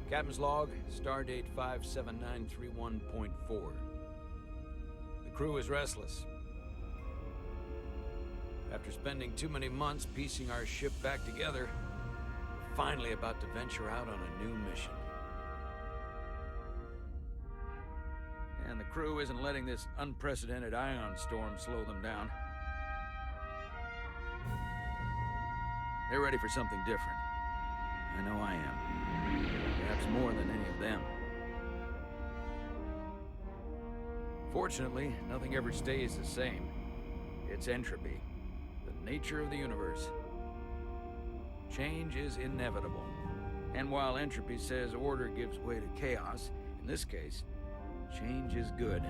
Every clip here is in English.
Captain's log, stardate 57931.4. The crew is restless. After spending too many months piecing our ship back together, we're finally about to venture out on a new mission. And the crew isn't letting this unprecedented ion storm slow them down. They're ready for something different. I know I am. Perhaps more than any of them. Fortunately, nothing ever stays the same. It's entropy, the nature of the universe. Change is inevitable. And while entropy says order gives way to chaos, in this case, change is good.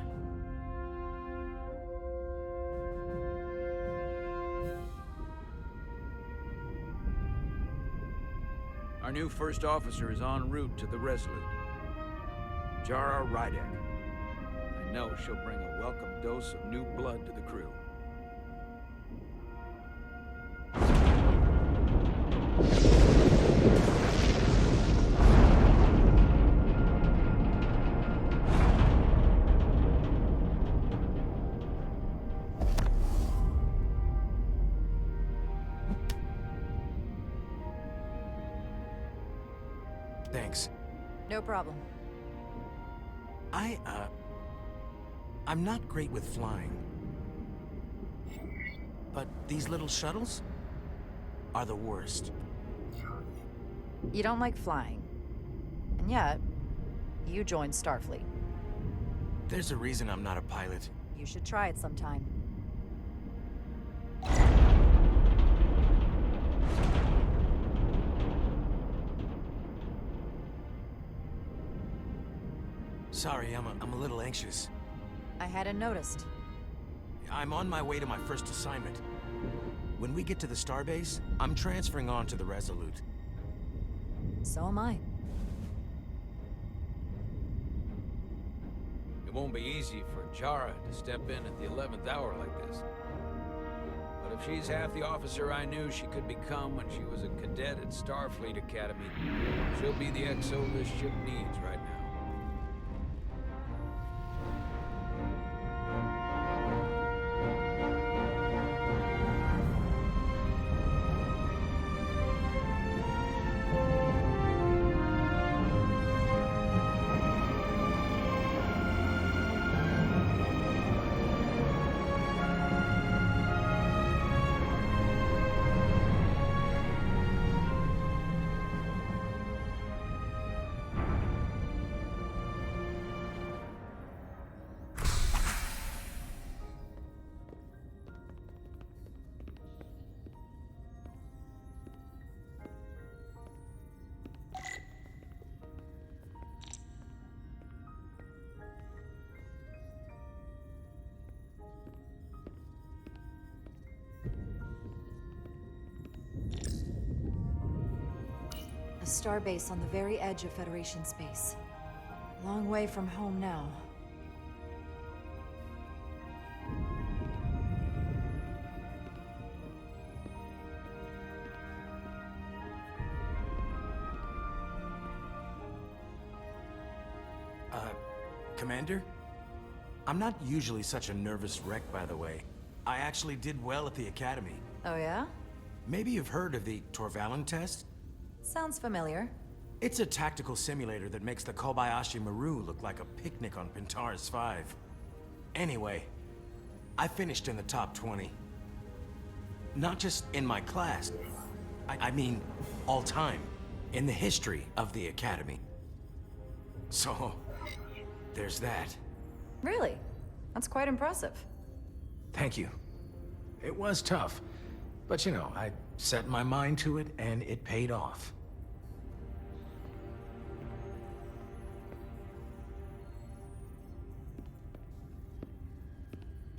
Our new first officer is en route to the Resolute. Jara Rydek. I know she'll bring a welcome dose of new blood to the crew. Thanks. No problem. I'm not great with flying. But these little shuttles are the worst. You don't like flying. And yet, you joined Starfleet. There's a reason I'm not a pilot. You should try it sometime. Sorry, I'm a little anxious. I hadn't noticed. I'm on my way to my first assignment. When we get to the starbase, I'm transferring on to the Resolute. So am I. It won't be easy for Jara to step in at the 11th hour like this. But if she's half the officer I knew she could become when she was a cadet at Starfleet Academy, she'll be the XO this ship needs right now. A starbase on the very edge of Federation space. Long way from home now. Commander? I'm not usually such a nervous wreck, by the way. I actually did well at the Academy. Oh yeah? Maybe you've heard of the Torvalin test? Sounds familiar. It's a tactical simulator that makes the Kobayashi Maru look like a picnic on Pintaris 5. Anyway, I finished in the top 20. Not just in my class, I mean all time, in the history of the Academy. So, there's that. Really? That's quite impressive. Thank you. It was tough, but you know, I set my mind to it and it paid off.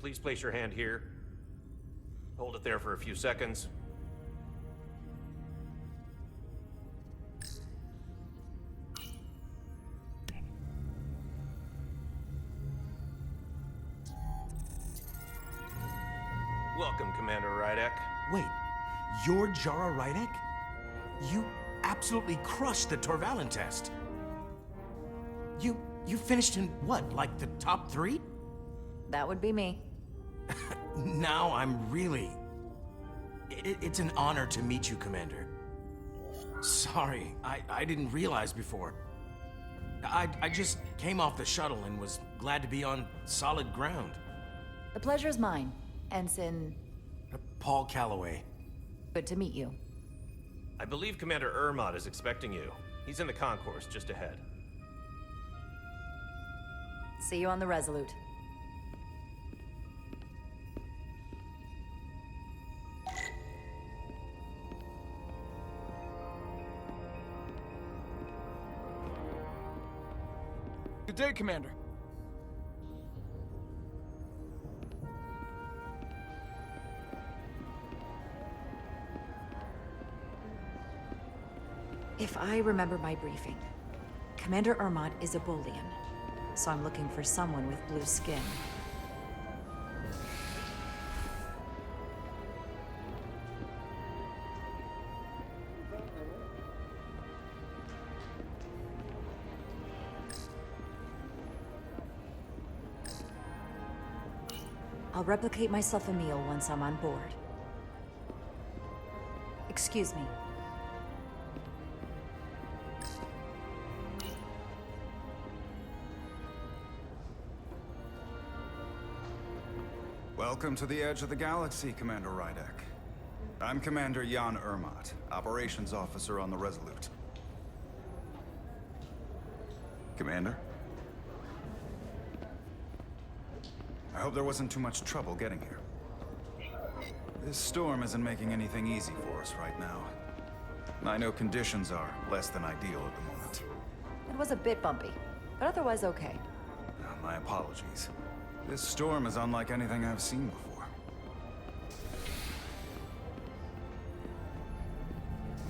Please place your hand here. Hold it there for a few seconds. Welcome, Commander Rydek. Wait, you're Jara Rydek? You absolutely crushed the Torvalin test. You finished in what, like the top 3? That would be me. Now I'm really... It's an honor to meet you, Commander. Sorry, I didn't realize before. I just came off the shuttle and was glad to be on solid ground. The pleasure's mine, Ensign. Paul Calloway. Good to meet you. I believe Commander Ermot is expecting you. He's in the concourse just ahead. See you on the Resolute. Good day, Commander. If I remember my briefing, Commander Ermot is a Bolian, so I'm looking for someone with blue skin. I'll replicate myself a meal once I'm on board. Excuse me. Welcome to the edge of the galaxy, Commander Rydek. I'm Commander Jan Ermot, Operations Officer on the Resolute. Commander? I hope there wasn't too much trouble getting here. This storm isn't making anything easy for us right now. I know conditions are less than ideal at the moment. It was a bit bumpy, but otherwise okay. My apologies. This storm is unlike anything I've seen before.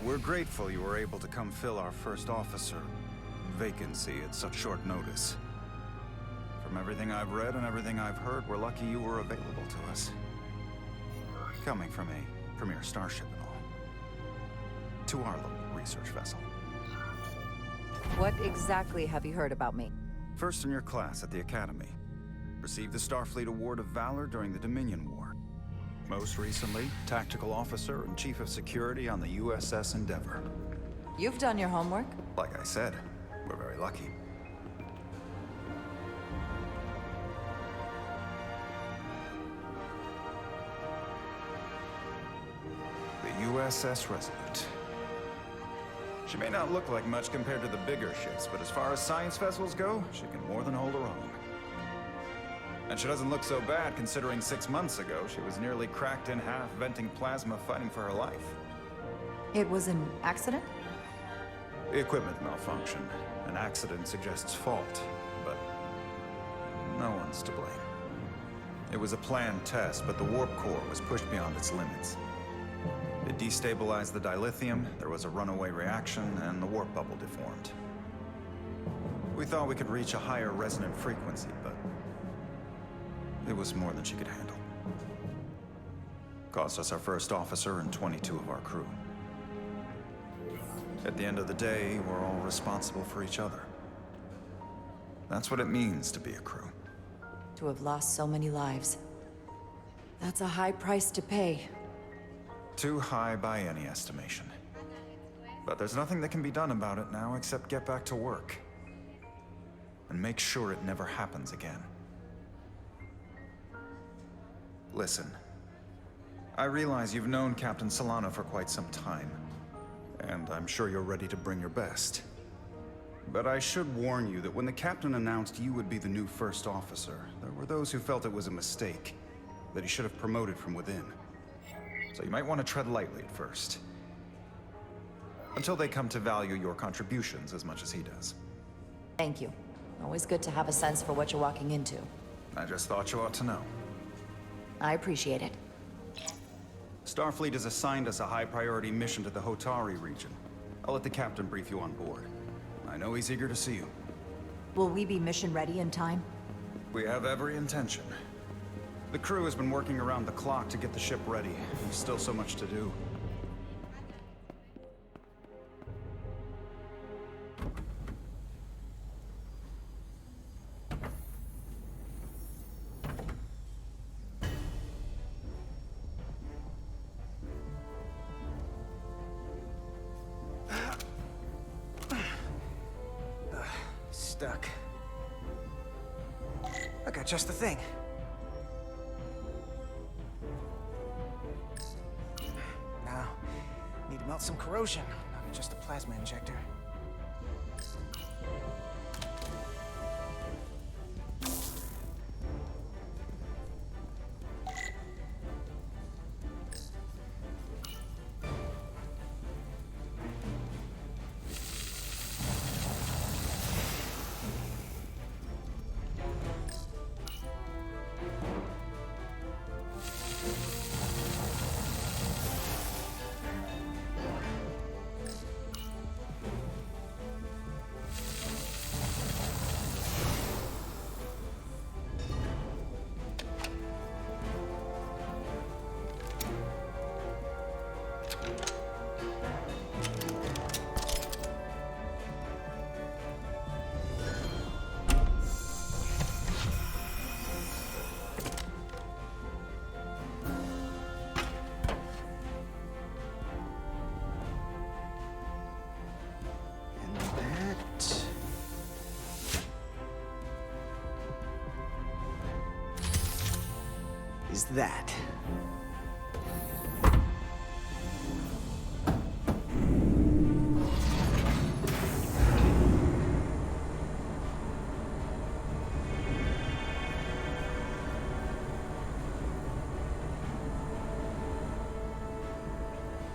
We're grateful you were able to come fill our first officer vacancy at such short notice. From everything I've read and everything I've heard, we're lucky you were available to us. Coming from a premier starship and all. To our little research vessel. What exactly have you heard about me? First in your class at the Academy. Received the Starfleet Award of Valor during the Dominion War. Most recently, Tactical Officer and Chief of Security on the USS Endeavor. You've done your homework? Like I said, we're very lucky. The USS Resolute. She may not look like much compared to the bigger ships, but as far as science vessels go, she can more than hold her own. And she doesn't look so bad considering 6 months ago she was nearly cracked in half, venting plasma, fighting for her life. It was an accident? The equipment malfunction. An accident suggests fault, but no one's to blame. It was a planned test, but the warp core was pushed beyond its limits. It destabilized the dilithium, there was a runaway reaction, and the warp bubble deformed. We thought we could reach a higher resonant frequency, but it was more than she could handle. Cost us our first officer and 22 of our crew. At the end of the day, we're all responsible for each other. That's what it means to be a crew. To have lost so many lives. That's a high price to pay. Too high by any estimation. But there's nothing that can be done about it now except get back to work. And make sure it never happens again. Listen. I realize you've known Captain Solano for quite some time. And I'm sure you're ready to bring your best. But I should warn you that when the captain announced you would be the new first officer, there were those who felt it was a mistake, that he should have promoted from within. So you might want to tread lightly at first. Until they come to value your contributions as much as he does. Thank you. Always good to have a sense for what you're walking into. I just thought you ought to know. I appreciate it. Starfleet has assigned us a high-priority mission to the Hotari region. I'll let the captain brief you on board. I know he's eager to see you. Will we be mission ready in time? We have every intention. The crew has been working around the clock to get the ship ready. There's still so much to do. stuck. I got just the thing. Now, need to melt some corrosion, not just a plasma injector. Is that.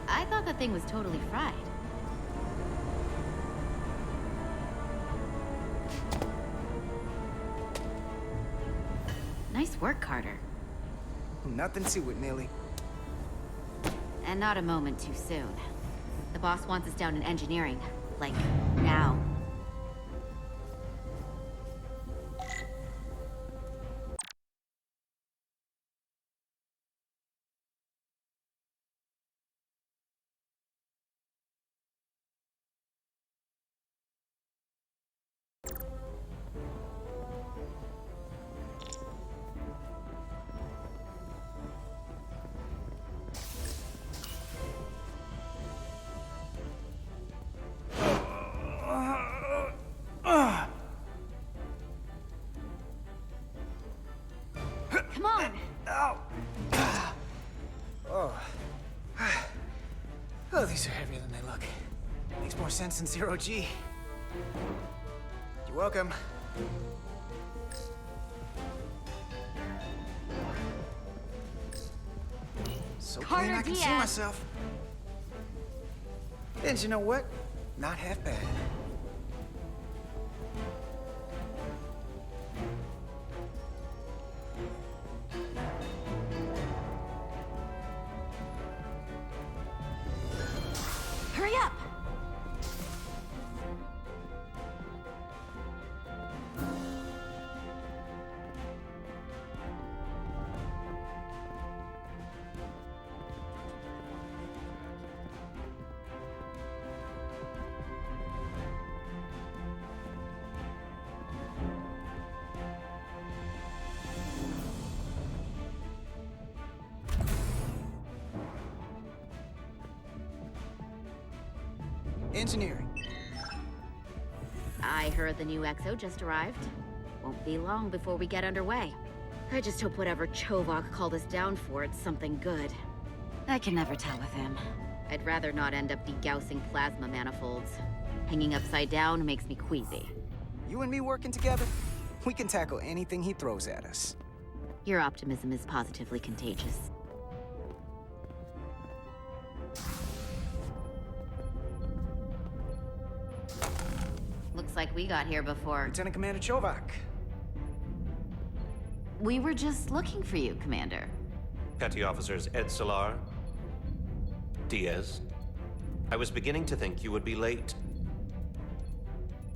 I thought that thing was totally fried. Nice work, Carter. Nothing to it, Millie. And not a moment too soon. The boss wants us down in engineering. Like, now. Come on! Ow! Oh. Oh, these are heavier than they look. Makes more sense than zero G. You're welcome. So clean I can see myself. And you know what? Not half bad. Hurry up! Engineering. I heard the new XO just arrived. Won't be long before we get underway. I just hope whatever Chovok called us down for, it's something good. I can never tell with him. I'd rather not end up degaussing plasma manifolds. Hanging upside down makes me queasy. You and me working together, we can tackle anything he throws at us. Your optimism is positively contagious. Looks like we got here before. Lieutenant Commander Chovok. We were just looking for you, Commander. Petty Officers Ed Solar, Diaz. I was beginning to think you would be late.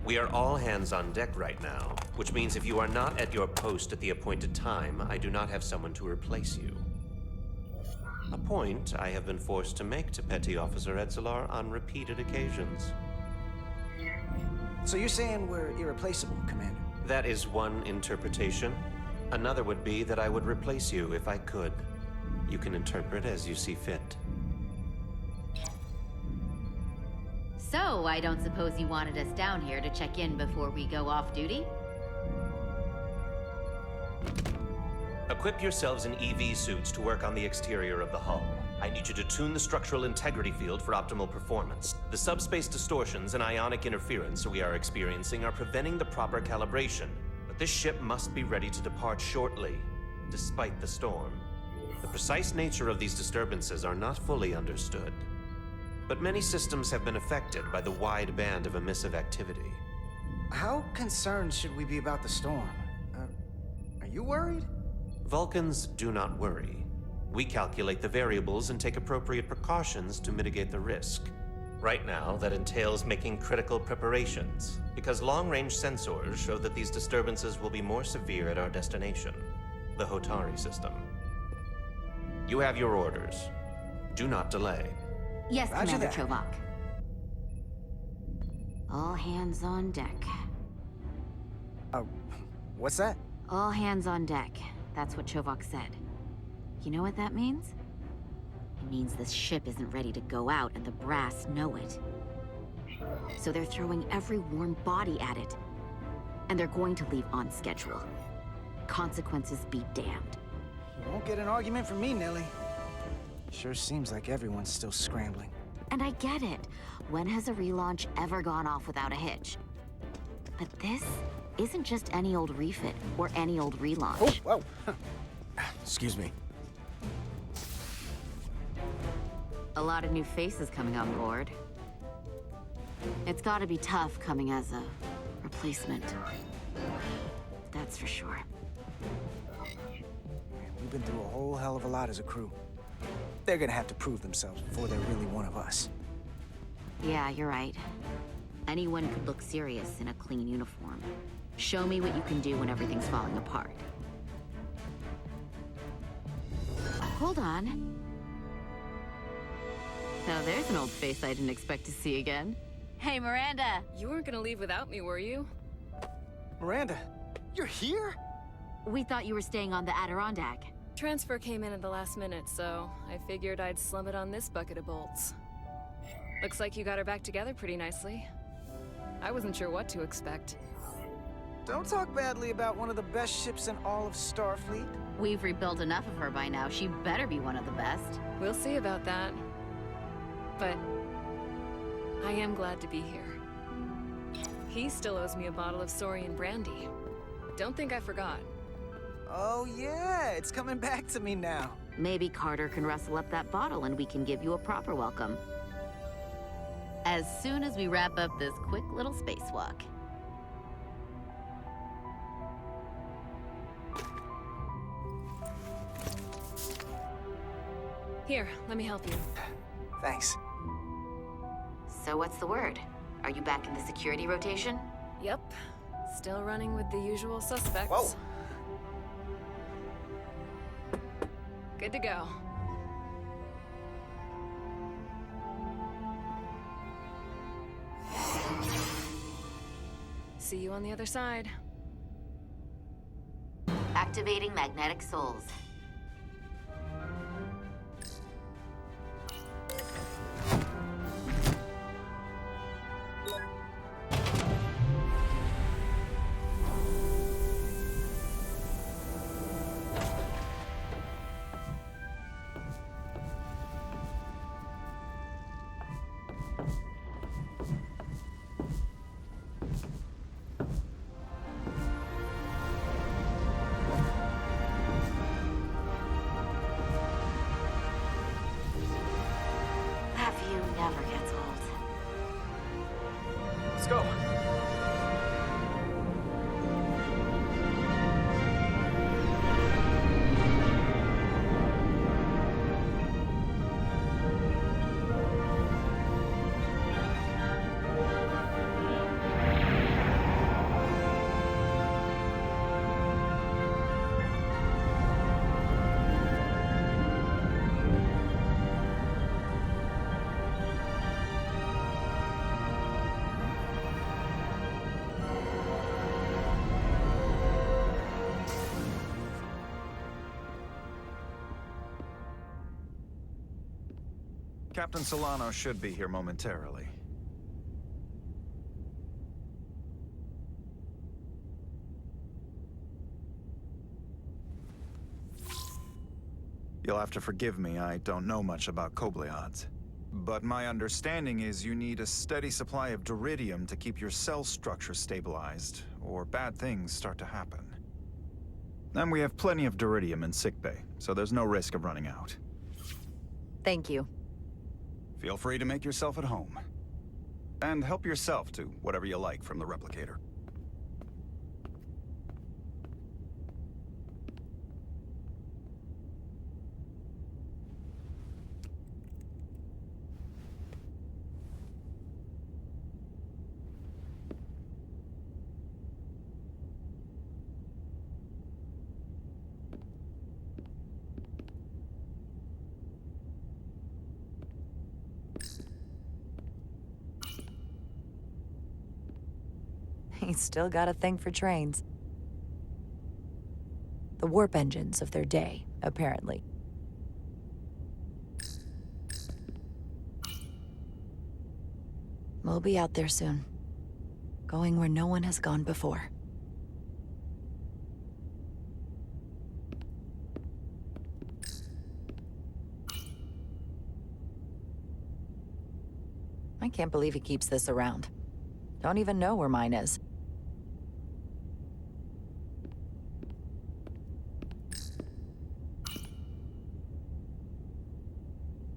We are all hands on deck right now, which means if you are not at your post at the appointed time, I do not have someone to replace you. A point I have been forced to make to Petty Officer Edsolar on repeated occasions. So you're saying we're irreplaceable, Commander? That is one interpretation. Another would be that I would replace you if I could. You can interpret as you see fit. So, I don't suppose you wanted us down here to check in before we go off duty? Equip yourselves in EV suits to work on the exterior of the hull. I need you to tune the structural integrity field for optimal performance. The subspace distortions and ionic interference we are experiencing are preventing the proper calibration. But this ship must be ready to depart shortly, despite the storm. The precise nature of these disturbances are not fully understood. But many systems have been affected by the wide band of emissive activity. How concerned should we be about the storm? Are you worried? Vulcans do not worry. We calculate the variables and take appropriate precautions to mitigate the risk. Right now, that entails making critical preparations, because long-range sensors show that these disturbances will be more severe at our destination, the Hotari system. You have your orders. Do not delay. Yes, Roger Commander that. Chovak. All hands on deck. What's that? All hands on deck. That's what Chovak said. You know what that means? It means this ship isn't ready to go out and the brass know it. So they're throwing every warm body at it. And they're going to leave on schedule. Consequences be damned. You won't get an argument from me, Nelly. Sure seems like everyone's still scrambling. And I get it. When has a relaunch ever gone off without a hitch? But this isn't just any old refit or any old relaunch. Oh, whoa. Excuse me. A lot of new faces coming on board. It's gotta be tough coming as a replacement. That's for sure. We've been through a whole hell of a lot as a crew. They're gonna have to prove themselves before they're really one of us. Yeah, you're right. Anyone could look serious in a clean uniform. Show me what you can do when everything's falling apart. Hold on. Now there's an old face I didn't expect to see again. Hey, Miranda! You weren't gonna leave without me, were you? Miranda, you're here? We thought you were staying on the Adirondack. Transfer came in at the last minute, so I figured I'd slum it on this bucket of bolts. Looks like you got her back together pretty nicely. I wasn't sure what to expect. Don't talk badly about one of the best ships in all of Starfleet. We've rebuilt enough of her by now. She better be one of the best. We'll see about that. But I am glad to be here. He still owes me a bottle of Saurian brandy. Don't think I forgot. Oh yeah, it's coming back to me now. Maybe Carter can rustle up that bottle and we can give you a proper welcome. As soon as we wrap up this quick little spacewalk. Here, let me help you. Thanks. So what's the word? Are you back in the security rotation? Yep. Still running with the usual suspects. Whoa. Good to go. See you on the other side. Activating magnetic souls. Never gets old. Let's go. Captain Solano should be here momentarily. You'll have to forgive me, I don't know much about Kobleods. But my understanding is you need a steady supply of duridium to keep your cell structure stabilized, or bad things start to happen. And we have plenty of duridium in sickbay, so there's no risk of running out. Thank you. Feel free to make yourself at home. And help yourself to whatever you like from the replicator. He's still got a thing for trains. The warp engines of their day, apparently. We'll be out there soon. Going where no one has gone before. I can't believe he keeps this around. Don't even know where mine is.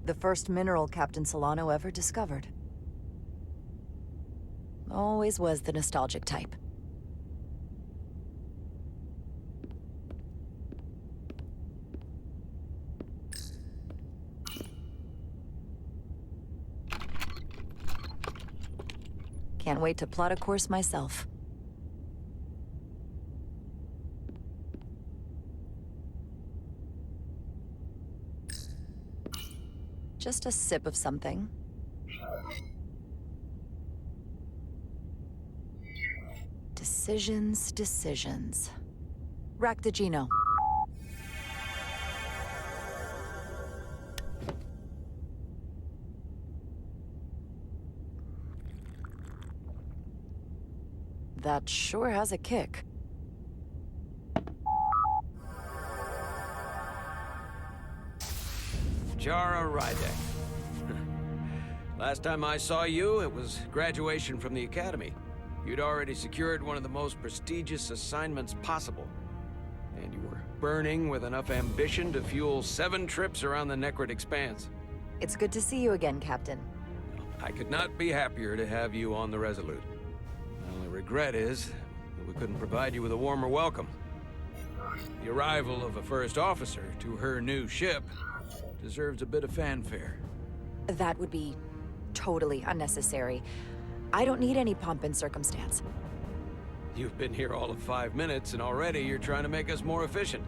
The first mineral Captain Solano ever discovered. Always was the nostalgic type. Can't wait to plot a course myself. Just a sip of something. Decisions, decisions. Rack the Geno. That sure has a kick. Jara Rydek. Last time I saw you, it was graduation from the Academy. You'd already secured one of the most prestigious assignments possible. And you were burning with enough ambition to fuel 7 trips around the Necrid Expanse. It's good to see you again, Captain. I could not be happier to have you on the Resolute. My only regret is that we couldn't provide you with a warmer welcome. The arrival of a first officer to her new ship deserves a bit of fanfare. That would be totally unnecessary. I don't need any pomp and circumstance. You've been here all of 5 minutes, and already you're trying to make us more efficient.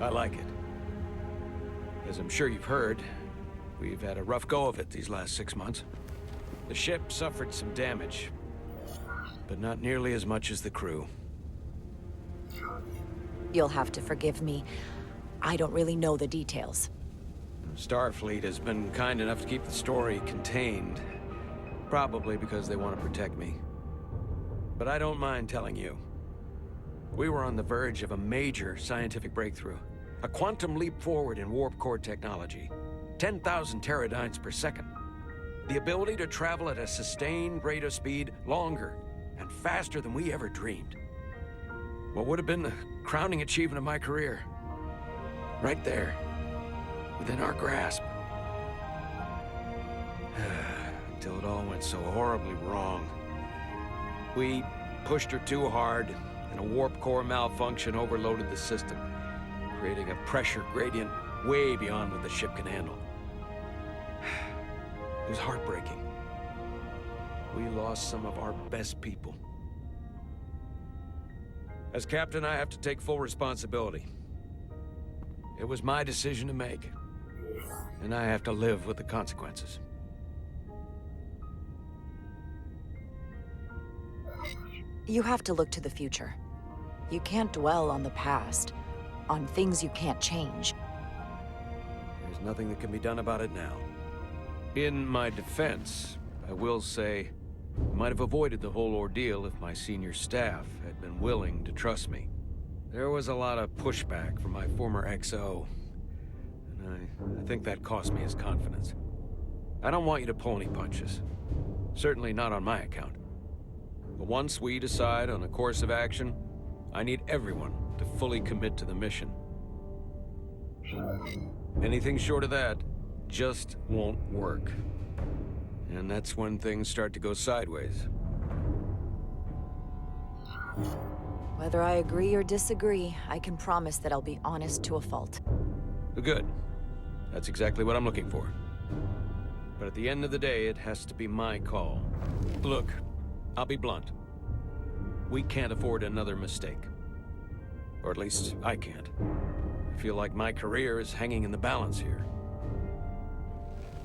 I like it. As I'm sure you've heard, we've had a rough go of it these last 6 months. The ship suffered some damage, but not nearly as much as the crew. You'll have to forgive me. I don't really know the details. Starfleet has been kind enough to keep the story contained, probably because they want to protect me. But I don't mind telling you. We were on the verge of a major scientific breakthrough. A quantum leap forward in warp core technology. 10,000 teradynes per second. The ability to travel at a sustained rate of speed longer and faster than we ever dreamed. What would have been the crowning achievement of my career. Right there. Within our grasp. Until it all went so horribly wrong. We pushed her too hard, and a warp core malfunction overloaded the system, creating a pressure gradient way beyond what the ship can handle. It was heartbreaking. We lost some of our best people. As captain, I have to take full responsibility. It was my decision to make, and I have to live with the consequences. You have to look to the future. You can't dwell on the past, on things you can't change. There's nothing that can be done about it now. In my defense, I will say, I might have avoided the whole ordeal if my senior staff had been willing to trust me. There was a lot of pushback from my former XO. I think that cost me his confidence. I don't want you to pull any punches. Certainly not on my account. But once we decide on a course of action, I need everyone to fully commit to the mission. Anything short of that just won't work. And that's when things start to go sideways. Whether I agree or disagree, I can promise that I'll be honest to a fault. Good. That's exactly what I'm looking for. But at the end of the day, it has to be my call. Look, I'll be blunt. We can't afford another mistake. Or at least, I can't. I feel like my career is hanging in the balance here.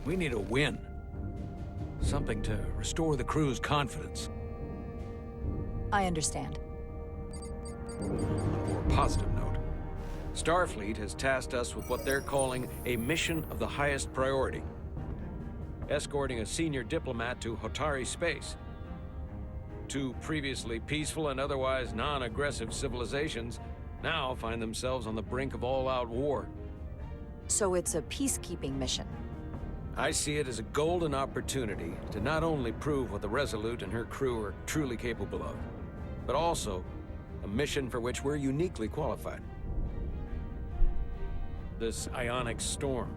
We need a win. Something to restore the crew's confidence. I understand. On a more positive note, Starfleet has tasked us with what they're calling a mission of the highest priority. Escorting a senior diplomat to Hotari space. Two previously peaceful and otherwise non-aggressive civilizations now find themselves on the brink of all-out war. So it's a peacekeeping mission. I see it as a golden opportunity to not only prove what the Resolute and her crew are truly capable of, but also a mission for which we're uniquely qualified. This ionic storm.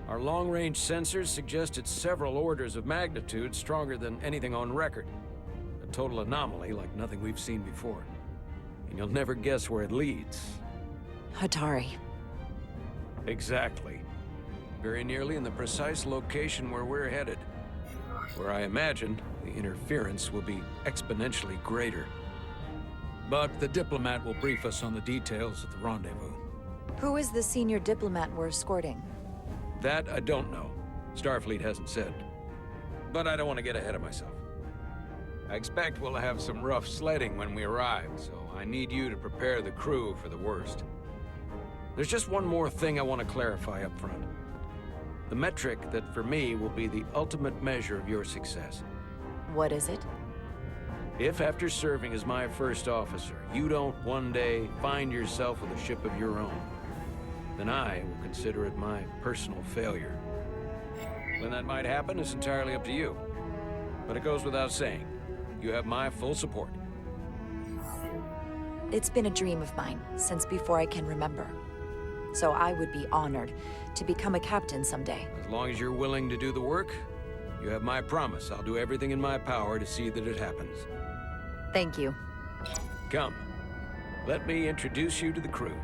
Our long-range sensors suggest it's several orders of magnitude stronger than anything on record. A total anomaly like nothing we've seen before. And you'll never guess where it leads. Hotari. Exactly. Very nearly in the precise location where we're headed. Where I imagine the interference will be exponentially greater. But the diplomat will brief us on the details at the rendezvous. Who is the senior diplomat we're escorting? That I don't know. Starfleet hasn't said. But I don't want to get ahead of myself. I expect we'll have some rough sledding when we arrive, so I need you to prepare the crew for the worst. There's just one more thing I want to clarify up front. The metric that for me will be the ultimate measure of your success. What is it? If after serving as my first officer, you don't one day find yourself with a ship of your own, then I will consider it my personal failure. When that might happen is entirely up to you. But it goes without saying, you have my full support. It's been a dream of mine since before I can remember. So I would be honored to become a captain someday. As long as you're willing to do the work, you have my promise. I'll do everything in my power to see that it happens. Thank you. Come, let me introduce you to the crew.